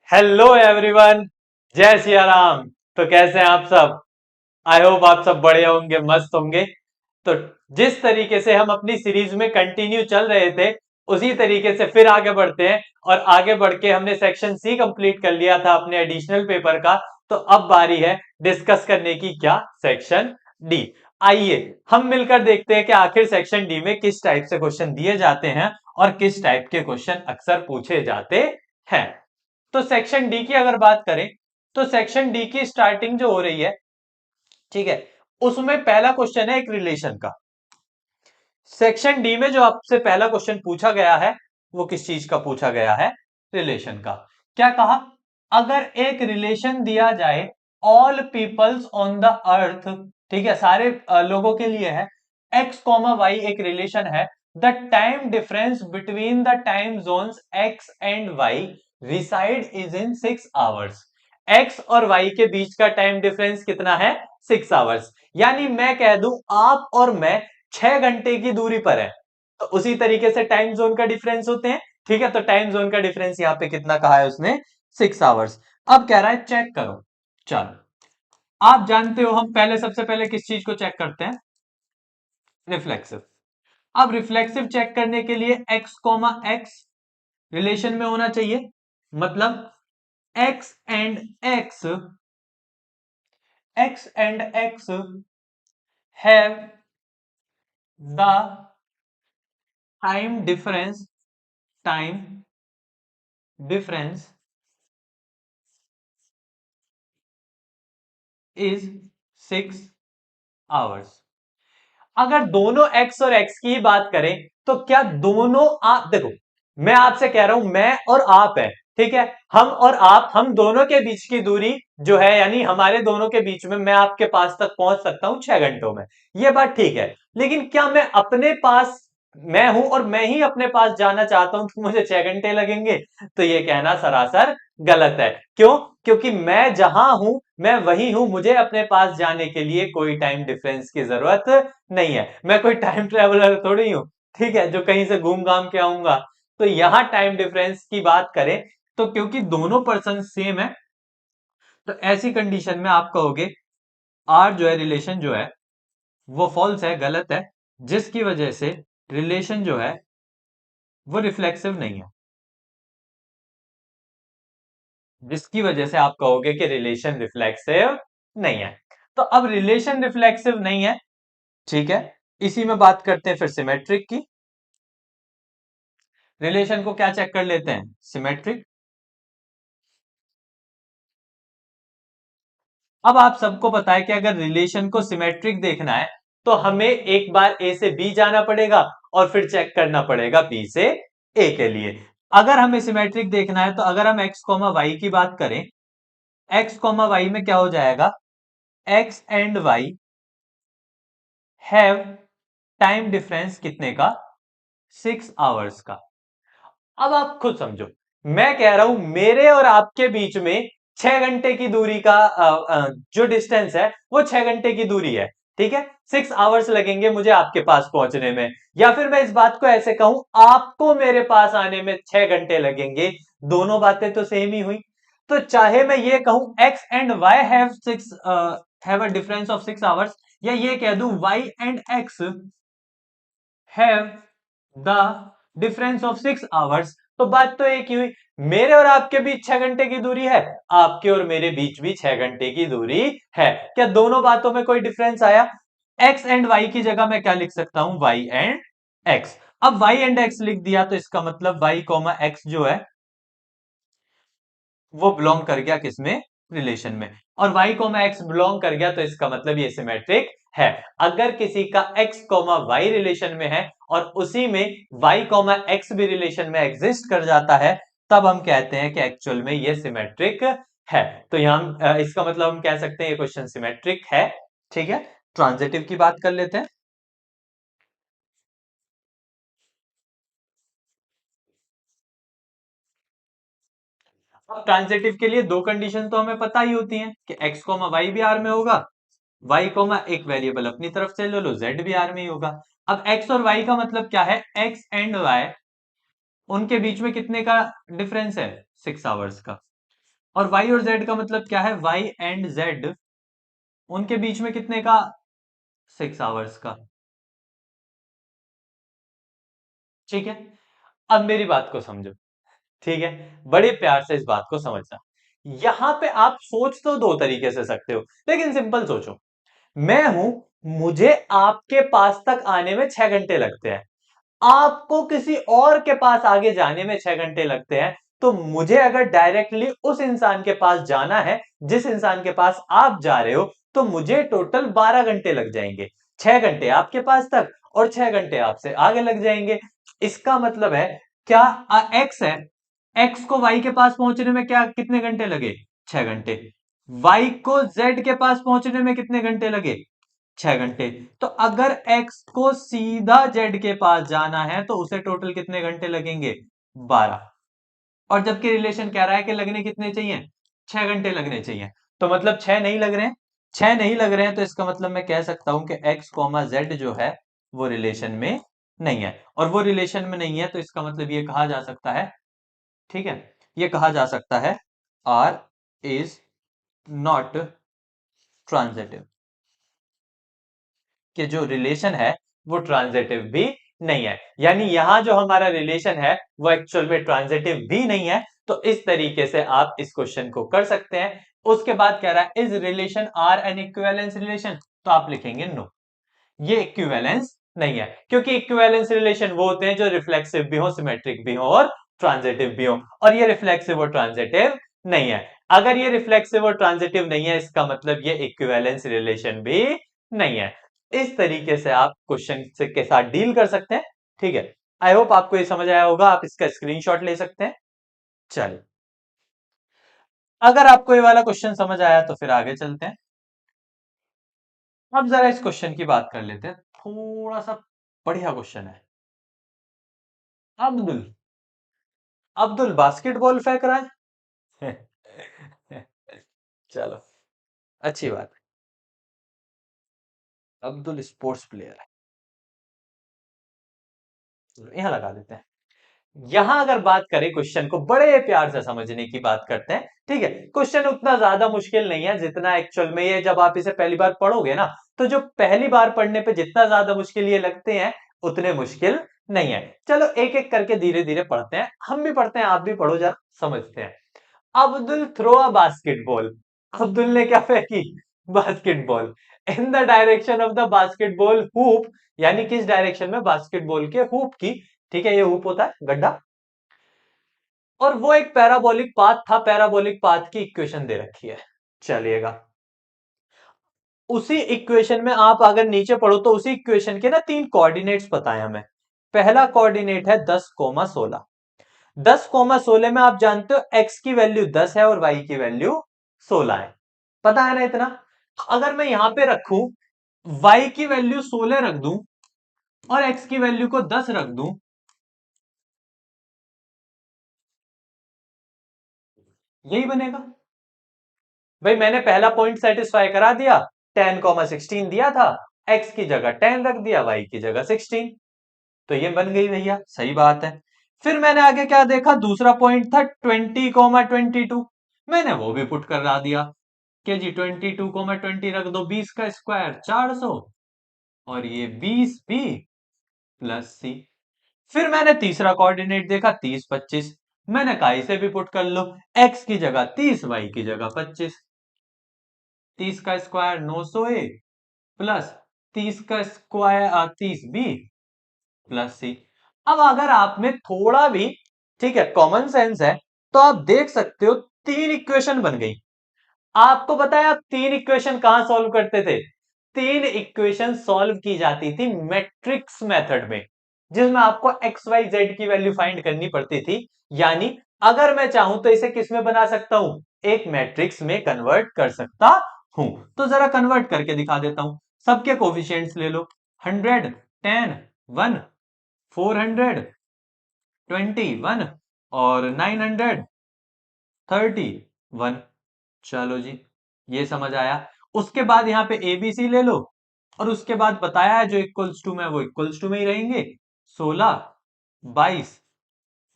Hello everyone. जय सिया राम। तो कैसे हैं आप सब? आई होप आप सब बढ़िया होंगे, मस्त होंगे। तो जिस तरीके से हम अपनी सीरीज में कंटिन्यू चल रहे थे, उसी तरीके से फिर आगे बढ़ते हैं। और आगे बढ़ के हमने सेक्शन सी कंप्लीट कर लिया था अपने एडिशनल पेपर का। तो अब बारी है डिस्कस करने की, क्या? Section D. आइए हम मिलकर देखते हैं कि आखिर सेक्शन डी में किस टाइप से क्वेश्चन दिए जाते हैं और किस टाइप के क्वेश्चन अक्सर पूछे जाते हैं। तो सेक्शन डी की अगर बात करें, तो सेक्शन डी की स्टार्टिंग जो हो रही है, ठीक है, उसमें पहला क्वेश्चन है एक रिलेशन का। सेक्शन डी में जो आपसे पहला क्वेश्चन पूछा गया है, वो किस चीज का पूछा गया है? रिलेशन का। क्या कहा? अगर एक रिलेशन दिया जाए, all peoples on the earth, ठीक है, सारे लोगों के लिए है, एक्स कॉमा वाई एक रिलेशन है। The time difference between the time zones x and y reside is in 6 hours. X और वाई के बीच का टाइम डिफरेंस कितना है? 6 आवर्स। यानी मैं कह दूं आप और मैं 6 घंटे की दूरी पर है, तो उसी तरीके से टाइम जोन का डिफरेंस होते हैं। ठीक है, तो टाइम जोन का डिफरेंस यहां पे कितना कहा है उसने? 6 आवर्स। अब कह रहा है चेक करो। चलो, आप जानते हो हम पहले सबसे पहले किस चीज को चेक करते हैं? रिफ्लेक्सिव। अब रिफ्लेक्सिव चेक करने के लिए एक्स कॉमा एक्स रिलेशन में होना चाहिए। मतलब x and x, x and x have the time difference, time difference is 6 hours. अगर दोनों एक्स और एक्स की ही बात करें, तो क्या दोनों, आप देखो, मैं आपसे कह रहा हूं मैं और आप है, ठीक है, हम और आप, हम दोनों के बीच की दूरी जो है, यानी हमारे दोनों के बीच में मैं आपके पास तक पहुंच सकता हूं 6 घंटों में। यह बात ठीक है। लेकिन क्या मैं अपने पास, मैं हूं और मैं ही अपने पास जाना चाहता हूं तो मुझे 6 घंटे लगेंगे? तो यह कहना सरासर गलत है। क्यों? क्योंकि मैं जहां हूं मैं वही हूं, मुझे अपने पास जाने के लिए कोई टाइम डिफरेंस की जरूरत नहीं है। मैं कोई टाइम ट्रेवलर थोड़ी हूं, ठीक है, जो कहीं से घूम घाम के आऊंगा। तो यहां टाइम डिफरेंस की बात करें, तो क्योंकि दोनों पर्सन सेम है, तो ऐसी कंडीशन में आप कहोगे आर जो है, रिलेशन जो है, वो फॉल्स है, गलत है। जिसकी वजह से रिलेशन जो है वो रिफ्लेक्सिव नहीं है। जिसकी वजह से आप कहोगे कि रिलेशन रिफ्लेक्सिव नहीं है। तो अब रिलेशन रिफ्लेक्सिव नहीं है, ठीक है। इसी में बात करते हैं फिर सिमेट्रिक की। रिलेशन को क्या चेक कर लेते हैं? सिमेट्रिक। अब आप सबको पता है कि अगर रिलेशन को सिमेट्रिक देखना है, तो हमें एक बार ए से बी जाना पड़ेगा और फिर चेक करना पड़ेगा बी से ए के लिए। अगर हमें सिमेट्रिक देखना है, तो अगर हम एक्स कॉमा वाई की बात करें, एक्स कॉमा वाई में क्या हो जाएगा? X and y have time difference कितने का? 6 आवर्स का। अब आप खुद समझो, मैं कह रहा हूं मेरे और आपके बीच में 6 घंटे की दूरी का जो डिस्टेंस है वो 6 घंटे की दूरी है, ठीक है। 6 आवर्स लगेंगे मुझे आपके पास पहुंचने में। या फिर मैं इस बात को ऐसे कहूं, आपको मेरे पास आने में 6 घंटे लगेंगे। दोनों बातें तो सेम ही हुई। तो चाहे मैं ये कहूं x and y have a difference of 6 hours, या ये कह दूं y and x have the difference of 6 hours, तो बात तो एक ही हुई। मेरे और आपके बीच 6 घंटे की दूरी है, आपके और मेरे बीच भी 6 घंटे की दूरी है। क्या दोनों बातों में कोई डिफरेंस आया? एक्स एंड वाई की जगह मैं क्या लिख सकता हूं? Y and x. अब वाई एंड एक्स लिख दिया, तो इसका मतलब वाई कॉमा एक्स जो है वो बिलोंग कर गया किसमें? रिलेशन में। और y कोमा एक्स बिलोंग कर गया, तो इसका मतलब ये सिमेट्रिक है। अगर किसी का x कोमा वाई रिलेशन में है और उसी में y कोमा एक्स भी रिलेशन में एग्जिस्ट कर जाता है, तब हम कहते हैं कि एक्चुअल में ये सिमेट्रिक है। तो यहां इसका मतलब हम कह सकते हैं ये क्वेश्चन सिमेट्रिक है, ठीक है। ट्रांजिटिव की बात कर लेते हैं। अब ट्रांजिटिव के लिए दो कंडीशन तो हमें पता ही होती हैं कि x कोमा वाई भी आर में होगा, y कोमा एक वेरिएबल अपनी तरफ से ले लो, z भी आर में ही होगा। अब x और y का मतलब क्या है? x एंड y, उनके बीच में कितने का डिफरेंस है? 6 आवर्स का। और y और z का मतलब क्या है, y एंड z उनके बीच में कितने का, 6 आवर्स का। ठीक है, अब मेरी बात को समझो। ठीक है, बड़े प्यार से इस बात को समझना। यहां पे आप सोच तो दो तरीके से सकते हो, लेकिन सिंपल सोचो। मैं हूं, मुझे आपके पास तक आने में 6 घंटे लगते हैं, आपको किसी और के पास आगे जाने में 6 घंटे लगते हैं। तो मुझे अगर डायरेक्टली उस इंसान के पास जाना है जिस इंसान के पास आप जा रहे हो, तो मुझे टोटल 12 घंटे लग जाएंगे। 6 घंटे आपके पास तक और 6 घंटे आपसे आगे लग जाएंगे। इसका मतलब है, क्या एक्स है, एक्स को वाई के पास पहुंचने में क्या कितने घंटे लगे, 6 घंटे। वाई को जेड के पास पहुंचने में कितने घंटे लगे, 6 घंटे। तो अगर x को सीधा z के पास जाना है तो उसे टोटल कितने घंटे लगेंगे, 12। और जबकि रिलेशन कह रहा है कि लगने कितने चाहिए, 6 घंटे लगने चाहिए। तो मतलब 6 नहीं लग रहे हैं, 6 नहीं लग रहे हैं, तो इसका मतलब मैं कह सकता हूं कि x कॉमा जेड जो है वो रिलेशन में नहीं है। और वो रिलेशन में नहीं है तो इसका मतलब ये कहा जा सकता है, ठीक है, ये कहा जा सकता है आर इज नॉट ट्रांजिटिव, कि जो रिलेशन है वो ट्रांजिटिव भी नहीं है। यानी यहां जो हमारा रिलेशन है वो एक्चुअल में ट्रांजिटिव भी नहीं है। तो इस तरीके से आप इस क्वेश्चन को कर सकते हैं। उसके बाद कह रहा है is relation R an equivalence relation, तो आप लिखेंगे नो, ये इक्विवेलेंस नहीं है, क्योंकि इक्विवेलेंस रिलेशन वो होते हैं जो रिफ्लेक्सिव भी हो, सिमेट्रिक भी हो और ट्रांजिटिव भी हो, और ये रिफ्लेक्सिव और ट्रांजिटिव नहीं है। अगर ये रिफ्लेक्सिव और ट्रांजिटिव नहीं है, इसका मतलब ये इक्विवेलेंस रिलेशन भी नहीं है। इस तरीके से आप क्वेश्चन से के साथ डील कर सकते हैं। ठीक है, आई होप आपको ये समझ आया होगा, आप इसका स्क्रीनशॉट ले सकते हैं। चलिए, अगर आपको ये वाला क्वेश्चन समझ आया तो फिर आगे चलते हैं। अब जरा इस क्वेश्चन की बात कर लेते हैं, थोड़ा सा बढ़िया क्वेश्चन है। अब्दुल, अब्दुल बास्केटबॉल फेंक रहा है। चलो, अच्छी बात है, अब्दुल स्पोर्ट्स प्लेयर है, यहां लगा देते हैं। यहां अगर बात करें, क्वेश्चन को बड़े प्यार से समझने की बात करते हैं। ठीक है, क्वेश्चन उतना ज्यादा मुश्किल नहीं है जितना एक्चुअल में ये, जब आप इसे पहली बार पढ़ोगे ना, तो जो पहली बार पढ़ने पे जितना ज्यादा मुश्किल ये लगते हैं, उतने मुश्किल नहीं है। चलो एक एक करके धीरे धीरे पढ़ते हैं, हम भी पढ़ते हैं, आप भी पढ़ो, जरा समझते हैं। Abdul throw a basketball, Abdul ने क्या फेंकी, basketball, in the direction of the basketball hoop, यानी किस डायरेक्शन में, बास्केटबॉल के हुप की। ठीक है, ये हुप होता है गड्ढा, और वो एक पैराबोलिक पाथ था, पैराबोलिक पाथ की इक्वेशन दे रखी है। चलिएगा, उसी इक्वेशन में आप अगर नीचे पढ़ो तो उसी इक्वेशन के ना 3 कोऑर्डिनेट्स पता है हमें। पहला कोऑर्डिनेट है 10,16। 10,16 में आप जानते हो x की वैल्यू 10 है और y की वैल्यू 16 है, पता है ना इतना। अगर मैं यहां पे रखूं, y की वैल्यू 16 रख दूं और x की वैल्यू को 10 रख दूं, यही बनेगा। भाई मैंने पहला पॉइंट सेटिस्फाई करा दिया, 10,16 दिया था, x की जगह 10 रख दिया, y की जगह 16, तो ये बन गई भैया, सही बात है। फिर मैंने आगे क्या देखा, दूसरा पॉइंट था 20,22, मैंने वो भी पुट करा दिया कि जी 22,20 रख दो, 20 का स्क्वायर 400, और ये 20 भी प्लस सी। फिर मैंने तीसरा कोऑर्डिनेट देखा 30,25, मैंने कहा इसे भी पुट कर लो, x की जगह 30, y की जगह 25, 30 का स्क्वायर 900 a प्लस 30 का स्क्वायर 30b प्लस सी। अब अगर आप में थोड़ा भी, ठीक है, कॉमन सेंस है, तो आप देख सकते हो 3 इक्वेशन बन गई। आपको पता है आप 3 इक्वेशन कहां सॉल्व करते थे, 3 इक्वेशन सॉल्व की जाती थी मैट्रिक्स मेथड में, जिसमें आपको एक्स वाई जेड की वैल्यू फाइंड करनी पड़ती थी। यानी अगर मैं चाहूं तो इसे किस में बना सकता हूं, एक मैट्रिक्स में कन्वर्ट कर सकता हूं। तो जरा कन्वर्ट करके दिखा देता हूं। सबके कोफिशिएंट्स ले लो, 100, 10, 1, 421 और 931। चलो जी, ये समझ आया। उसके बाद यहां पे एबीसी ले लो, और उसके बाद बताया है जो इक्वल्स टू में वो इक्वल्स टू में ही रहेंगे, 16, 22,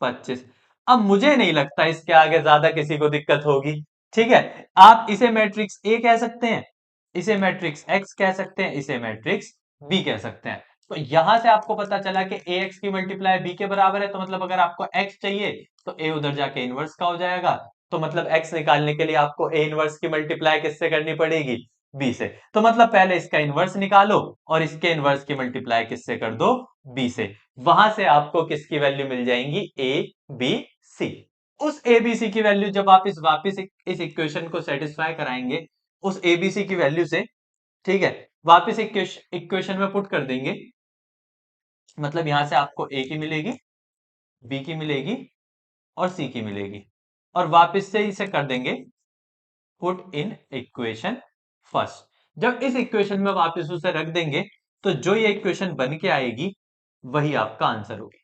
25। अब मुझे नहीं लगता इसके आगे ज्यादा किसी को दिक्कत होगी। ठीक है, आप इसे मैट्रिक्स ए कह सकते हैं, इसे मैट्रिक्स एक्स कह सकते हैं, इसे मैट्रिक्स बी कह सकते हैं। तो यहां से आपको पता चला कि ए एक्स की मल्टीप्लाई बी के बराबर है, तो मतलब अगर आपको एक्स चाहिए तो ए उधर जाके इनवर्स का हो जाएगा, तो मतलब एक्स निकालने के लिए आपको ए इनवर्स की मल्टीप्लाई किससे करनी पड़ेगी, बी से। तो मतलब पहले इसका इनवर्स निकालो और इसके इनवर्स की मल्टीप्लाई किससे कर दो, बी से। वहां से आपको किसकी वैल्यू मिल जाएंगी, ए बी सी। उस एबीसी की वैल्यू जब आप इस वापस इस इक्वेशन को सेटिस्फाई कराएंगे उस एबीसी की वैल्यू से, ठीक है, वापस इक्वेशन में पुट कर देंगे, मतलब यहां से आपको ए की मिलेगी, बी की मिलेगी और सी की मिलेगी, और वापस से इसे कर देंगे पुट इन इक्वेशन फर्स्ट। जब इस इक्वेशन में वापस उसे रख देंगे तो जो ये इक्वेशन बन के आएगी वही आपका आंसर होगी,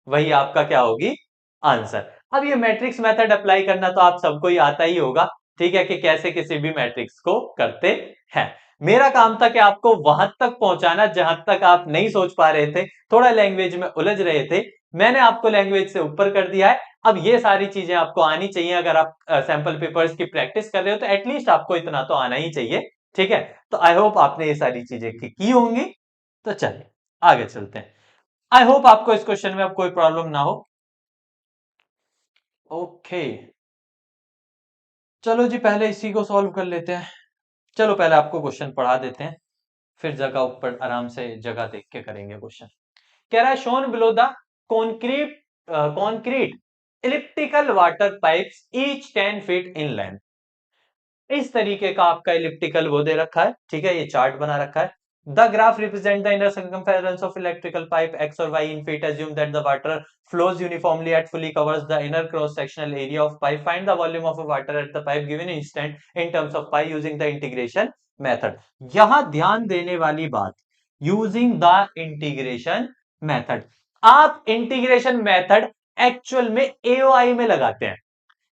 वही आपका क्या होगी, आंसर। अब ये मैट्रिक्स मेथड अप्लाई करना तो आप सबको ही आता ही होगा, ठीक है, कि कैसे किसी भी मैट्रिक्स को करते हैं। मेरा काम था कि आपको वहां तक पहुंचाना जहां तक आप नहीं सोच पा रहे थे, थोड़ा लैंग्वेज में उलझ रहे थे, मैंने आपको लैंग्वेज से ऊपर कर दिया है। अब ये सारी चीजें आपको आनी चाहिए, अगर आप सैंपल पेपर्स की प्रैक्टिस कर रहे हो तो एटलीस्ट आपको इतना तो आना ही चाहिए, ठीक है। तो आई होप आपने ये सारी चीजें की होंगी। तो चलिए आगे चलते हैं। आई होप आपको इस क्वेश्चन में अब कोई प्रॉब्लम ना हो। ओके, चलो जी पहले इसी को सॉल्व कर लेते हैं। चलो पहले आपको क्वेश्चन पढ़ा देते हैं, फिर जगह ऊपर आराम से जगह देख के करेंगे क्वेश्चन। कह रहा है shown below the concrete concrete elliptical water pipes each 10 feet in length. इस तरीके का आपका इलिप्टिकल वो दे रखा है, ठीक है, ये चार्ट बना रखा है। The graph represent the inner circumference of electrical pipe x or y in feet. Assume that the water flows uniformly at fully covers the inner cross sectional area of pipe. Find the volume of water at the pipe given instant in terms of pi using the integration method. यहां ध्यान देने वाली बात, using the integration method, आप integration method actual में AOI में लगाते हैं,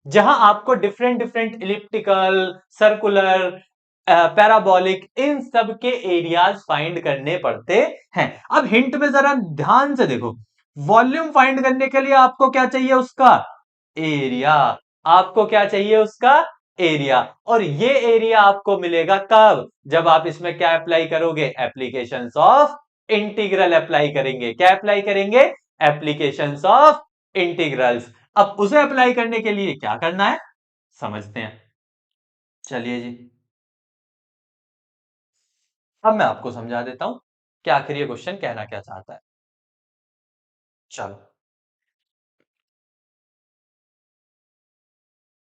जहां आपको different different elliptical, circular, parabolic, इन सब के एरियाज फाइंड करने पड़ते हैं। अब हिंट में जरा ध्यान से देखो, वॉल्यूम फाइंड करने के लिए आपको क्या चाहिए, उसका एरिया। आपको क्या चाहिए, उसका एरिया। और ये एरिया आपको मिलेगा कब, जब आप इसमें क्या अप्लाई करोगे, एप्लीकेशंस ऑफ इंटीग्रल अप्लाई करेंगे। क्या अप्लाई करेंगे, एप्लीकेशंस ऑफ इंटीग्रल्स। अब उसे अप्लाई करने के लिए क्या करना है, समझते हैं। चलिए जी, अब मैं आपको समझा देता हूं कि आखिर ये क्वेश्चन कहना क्या चाहता है। चलो,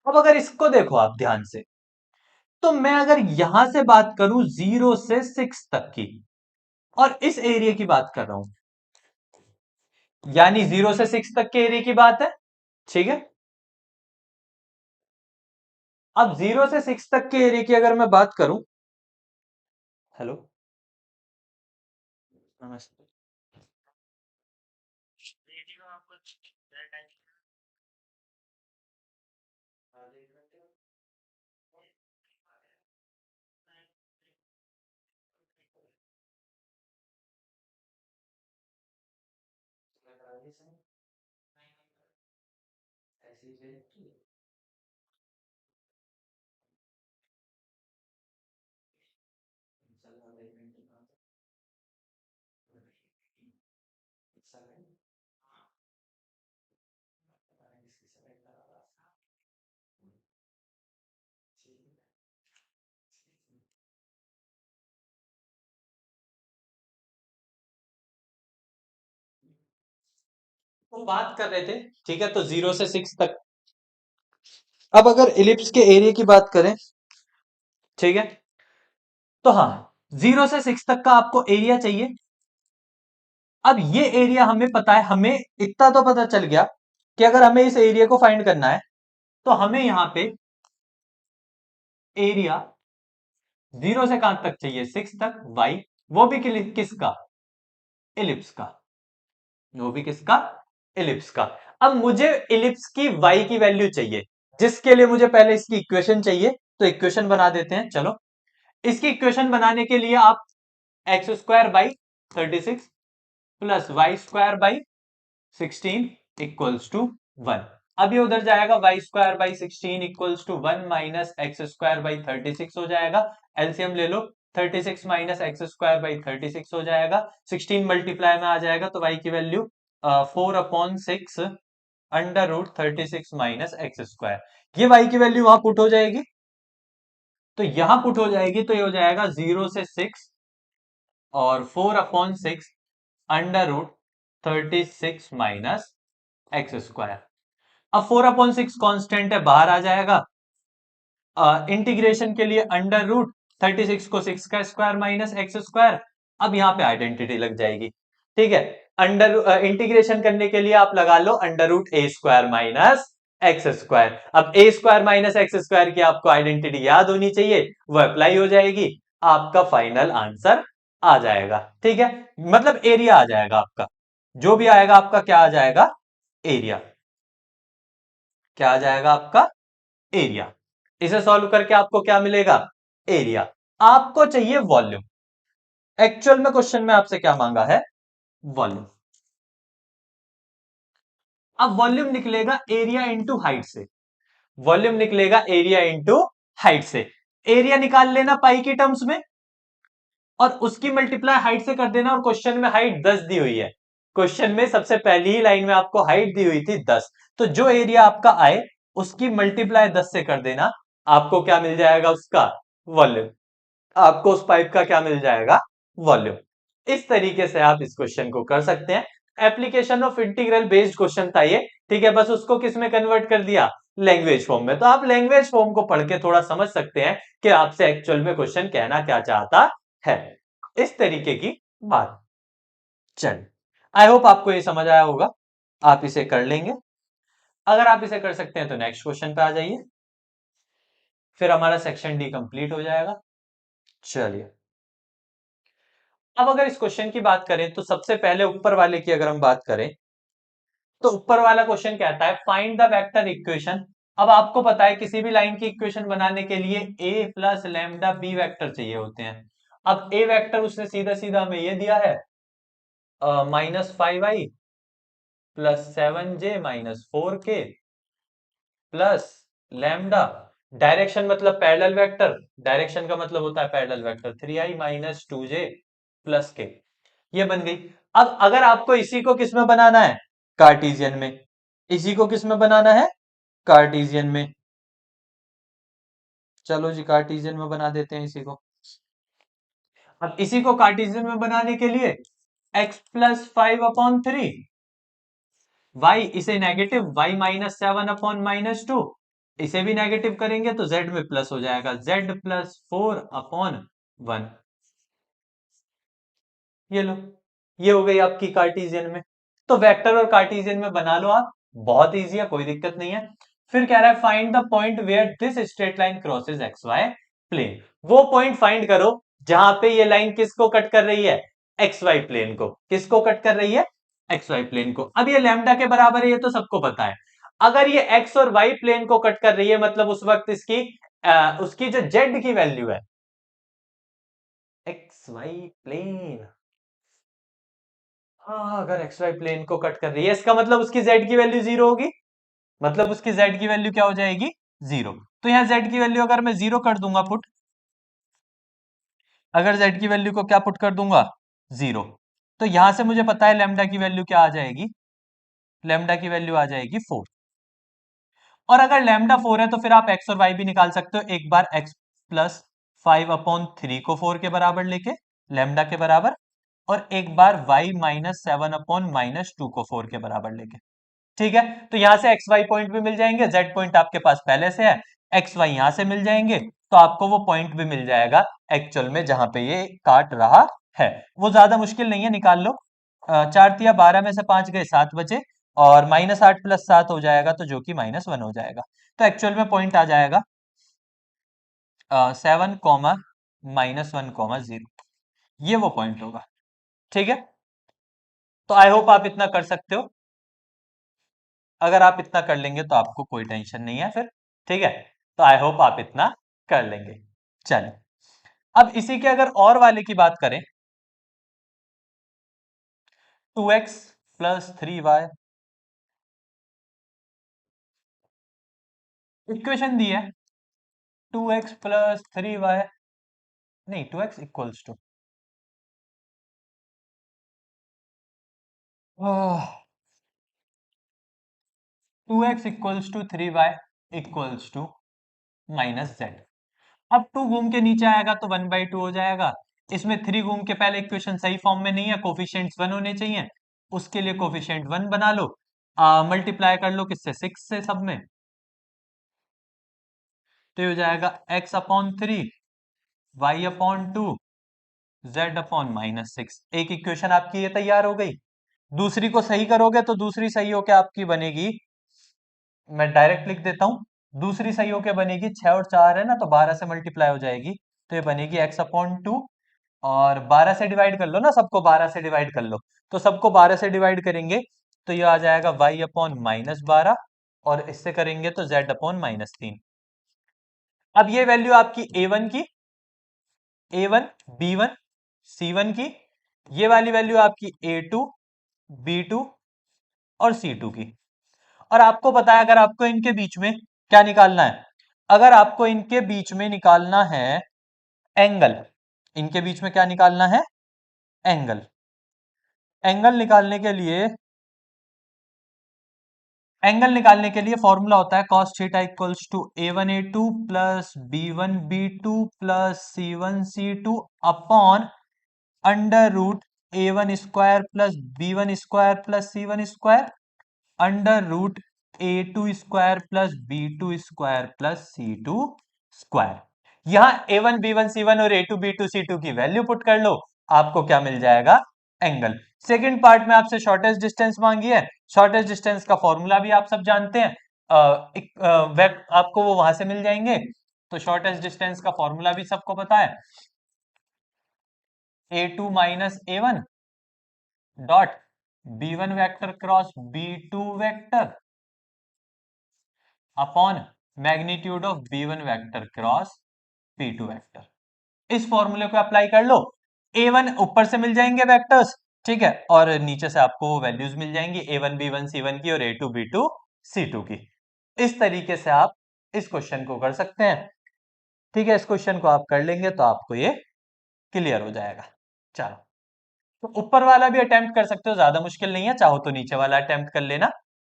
अब अगर इसको देखो आप ध्यान से, तो मैं अगर यहां से बात करूं 0 से 6 तक की, और इस एरिया की बात कर रहा हूं, यानी 0 से 6 तक के एरिया की बात है, ठीक है। अब 0 से 6 तक के एरिया की अगर मैं बात करूं, हेलो, नमस्ते। तो बात कर रहे थे, ठीक है, तो 0 से 6 तक। अब अगर इलिप्स के एरिया की बात करें, ठीक है, तो हाँ, 0 से 6 तक का आपको एरिया चाहिए। अब ये एरिया हमें पता है, हमें इतना तो पता चल गया कि अगर हमें इस एरिया को फाइंड करना है तो हमें यहां पे एरिया 0 से कहां तक चाहिए, 6 तक, वाई, वो भी किसका, इलिप्स का, वो भी किसका, इलिप्स का। अब मुझे इलिप्स की वाई की वैल्यू चाहिए, जिसके लिए मुझे पहले इसकी इक्वेशन चाहिए, तो इक्वेशन बना देते हैं। चलो, इसकी इक्वेशन बनाने के लिए आप x² by 36 plus y² by 16 equals to 1, अब ये उधर जाएगा y² / 16 equals to 1 minus x² / 36 हो जाएगा। एलसीएम ले लो, 36 माइनस x² / 36 हो जाएगा, 16 मल्टीप्लाई में आ जाएगा तो y की वैल्यू 4/6 √36 माइनस x²। ये y की वैल्यू वहां पुट हो जाएगी, तो यहां पुट हो जाएगी, तो ये हो जाएगा 0 से 6 और 4/6 √36 माइनस x²। अब 4/6 कांस्टेंट है, बाहर आ जाएगा। इंटीग्रेशन के लिए √36 को 6 का स्क्वायर माइनस x²। अब यहाँ पे आइडेंटिटी लग जाएगी, ठीक है। इंटीग्रेशन करने के लिए आप लगा लो √a² माइनस x²। अब a² माइनस x² की आपको आइडेंटिटी याद होनी चाहिए, वो अप्लाई हो जाएगी, आपका फाइनल आंसर आ जाएगा, ठीक है। मतलब एरिया आ जाएगा आपका, जो भी आएगा आपका क्या आ जाएगा, एरिया। क्या आ जाएगा आपका, एरिया। इसे सॉल्व करके आपको क्या मिलेगा, एरिया। आपको चाहिए वॉल्यूम। एक्चुअल में क्वेश्चन में आपसे क्या मांगा है, वॉल्यूम। अब वॉल्यूम निकलेगा एरिया इंटू हाइट से। वॉल्यूम निकलेगा एरिया इंटू हाइट से। एरिया निकाल लेना पाई की टर्म्स में और उसकी मल्टीप्लाई हाइट से कर देना। और क्वेश्चन में हाइट 10 दी हुई है, क्वेश्चन में सबसे पहली ही लाइन में आपको हाइट दी हुई थी 10, तो जो एरिया आपका आए उसकी मल्टीप्लाई 10 से कर देना, आपको क्या मिल जाएगा, उसका वॉल्यूम। आपको उस पाइप का क्या मिल जाएगा, वॉल्यूम। इस तरीके से आप इस क्वेश्चन को कर सकते हैं। Application of integral based question था ये, ठीक है। बस उसको किस में कन्वर्ट कर दिया, लैंग्वेज फॉर्म में। तो आप लैंग्वेज फॉर्म को पढ़ के थोड़ा समझ सकते हैं कि आपसे एक्चुअल में क्वेश्चन कहना क्या चाहता है, इस तरीके की बात। चल, आई होप आपको ये समझ आया होगा, आप इसे कर लेंगे। अगर आप इसे कर सकते हैं तो नेक्स्ट क्वेश्चन पे आ जाइए, फिर हमारा सेक्शन डी कंप्लीट हो जाएगा। चलिए, अब अगर इस क्वेश्चन की बात करें तो सबसे पहले ऊपर वाले की अगर हम बात करें तो ऊपर वाला क्वेश्चन कहता है फाइंड द वेक्टर इक्वेशन। अब आपको पता है किसी भी लाइन की इक्वेशन बनाने के लिए a plus lambda b vector चाहिए होते हैं। अब a वेक्टर उसने सीधा सीधा हमें ये दिया है, -5i plus 7j minus 4k plus lambda. Direction मतलब पैरेलल वेक्टर, डायरेक्शन का मतलब होता है parallel vector, 3i minus 2j plus के। ये बन गई। अब अगर आपको इसी को किस में बनाना है, कार्टेशियन में। इसी को किस में बनाना है, कार्टेशियन में। चलो जी, कार्टेशियन में बना देते हैं इसी को। अब इसी को कार्टेशियन में बनाने के लिए x+5/3, y इसे नेगेटिव y -7/-2, इसे भी नेगेटिव करेंगे तो z में प्लस हो जाएगा, z+4/1। ये लो, ये हो गई आपकी कार्टेशियन में। तो वेक्टर और कार्टेशियन में बना लो आप, बहुत इजी है, कोई दिक्कत नहीं है। फिर कह रहा है find the point where this straight line crosses x y plane. वो पॉइंट फाइंड करो जहां पे ये लाइन किसको कट कर रही है, एक्स वाई प्लेन को। किसको कट कर रही है, एक्स वाई प्लेन को। अब ये लैम्डा के बराबर है, ये तो सबको पता है। अगर ये एक्स और वाई प्लेन को कट कर रही है मतलब उस वक्त इसकी उसकी जो जेड की वैल्यू है, एक्स वाई प्लेन, हाँ अगर एक्स वाई प्लेन को कट कर रही है इसका मतलब उसकी जेड की वैल्यू 0 होगी। मतलब उसकी जेड की वैल्यू क्या हो जाएगी, 0। तो यहां जेड की वैल्यू अगर मैं 0 कर दूंगा पुट, अगर जेड की वैल्यू को क्या पुट कर दूंगा, 0, तो यहां से मुझे पता है लैम्डा की वैल्यू क्या आ जाएगी, लैम्डा की वैल्यू आ जाएगी 4। और अगर लैम्डा 4 है तो फिर आप एक्स और वाई भी निकाल सकते हो। एक बार x+5/3 को 4 के बराबर लेके, लैम्डा के बराबर, और एक बार y -7/-2 को 4 के बराबर लेके, ठीक है। तो यहां से एक्स वाई पॉइंट भी मिल जाएंगे, जेड पॉइंट आपके पास पहले से है, एक्स वाई यहां से मिल जाएंगे, तो आपको वो पॉइंट भी मिल जाएगा एक्चुअल में जहां पे ये काट रहा है। वो ज्यादा मुश्किल नहीं है, निकाल लो। 4 × 12 में से 5 गए, 7 बचे, और -8 + 7 हो जाएगा, तो जो कि -1 हो जाएगा। तो एक्चुअल में पॉइंट आ जाएगा 7, -1, 0। ये वो पॉइंट होगा, ठीक है। तो आई होप आप इतना कर सकते हो। अगर आप इतना कर लेंगे तो आपको कोई टेंशन नहीं है फिर, ठीक है। तो आई होप आप इतना कर लेंगे। चलिए, अब इसी के अगर और वाले की बात करें, 2x + 3y इक्वेशन दी है 2x प्लस 3y, नहीं 2x equals to 2x equals to 3y equals to -z। अब 2 घूम के नीचे आएगा तो 1/2 हो जाएगा। इसमें 3 घूम के पहले इक्वेशन सही फॉर्म में नहीं है, कोफिशिएंट्स 1 होने चाहिए, उसके लिए कोफिशिएंट 1 बना लो, मल्टीप्लाई कर लो किससे, 6 से सब में, तो ये हो जाएगा x/3 y/2 z/-6। एक इक्वेशन आपकी ये तैयार हो गई। दूसरी को सही करोगे तो दूसरी सही होके आपकी बनेगी, मैं डायरेक्ट लिख देता हूं, दूसरी सही होके बनेगी 6 और 4 है ना, तो 12 से मल्टीप्लाई हो जाएगी, तो ये बनेगी x/2, और 12 से डिवाइड कर लो ना, सबको 12 से डिवाइड कर लो, तो सबको 12 से डिवाइड करेंगे तो ये आ जाएगा y/-12, और इससे करेंगे तो z/-3। अब ये वैल्यू आपकी a1 की, a1 b1 c1 की, ये वाली वैल्यू आपकी a2 b2 और c2 की। और आपको पता है अगर आपको इनके बीच में क्या निकालना है, अगर आपको इनके बीच में निकालना है एंगल, इनके बीच में क्या निकालना है, एंगल, एंगल निकालने के लिए, एंगल निकालने के लिए फॉर्मूला होता है cos theta equals to a1 a2 plus b1 b2 plus c1 c2 upon under root a1 square plus b1 square plus c1 square under root a2 square plus b2 square plus c2 square. यहां a1 b1 c1 और a2 b2 c2 की value put कर लो, आपको क्या मिल जाएगा, angle. Second part में आपसे shortest distance मांगी है, शॉर्टेस्ट डिस्टेंस का फॉर्मूला भी आप सब जानते हैं, आपको वो वहां से मिल जाएंगे, तो शॉर्टेस्ट डिस्टेंस का फॉर्मूला भी सबको पता है, a2 minus a1 dot b1 vector cross b2 vector upon magnitude of b1 vector cross b2 vector. इस फॉर्मूले को अप्लाई कर लो, a1 ऊपर से मिल जाएंगे वेक्टर्स, ठीक है, और नीचे से आपको वो वैल्यूज मिल जाएंगी a1 b1 c1 की और a2 b2 c2 की। इस तरीके से आप इस क्वेश्चन को कर सकते हैं, ठीक है, इस क्वेश्चन को आप कर लेंगे तो आपको ये क्लियर हो जाएगा। चलो, तो ऊपर वाला भी अटेम्प्ट कर सकते हो, ज्यादा मुश्किल नहीं है, चाहो तो नीचे वाला अटेम्प्ट कर लेना,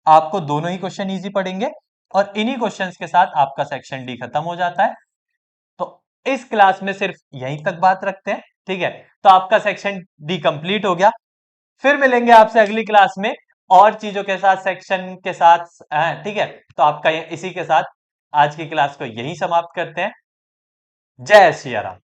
आपको दोनों ही क्वेश्चन इजी पड़ेंगे, और इन्हीं क्वेश्चंस के साथ आपका सेक्शन डी खत्म हो जाता है। तो इस क्लास में सिर्फ यहीं तक बात रखते हैं, ठीक है, तो आपका सेक्शन डी कंप्लीट हो गया। फिर मिलेंगे आपसे अगली क्लास में और चीजों के साथ, सेक्शन के साथ, ठीक है, तो आपका इसी के साथ आज की क्लास को यहीं समाप्त करते हैं। जय सिया राम।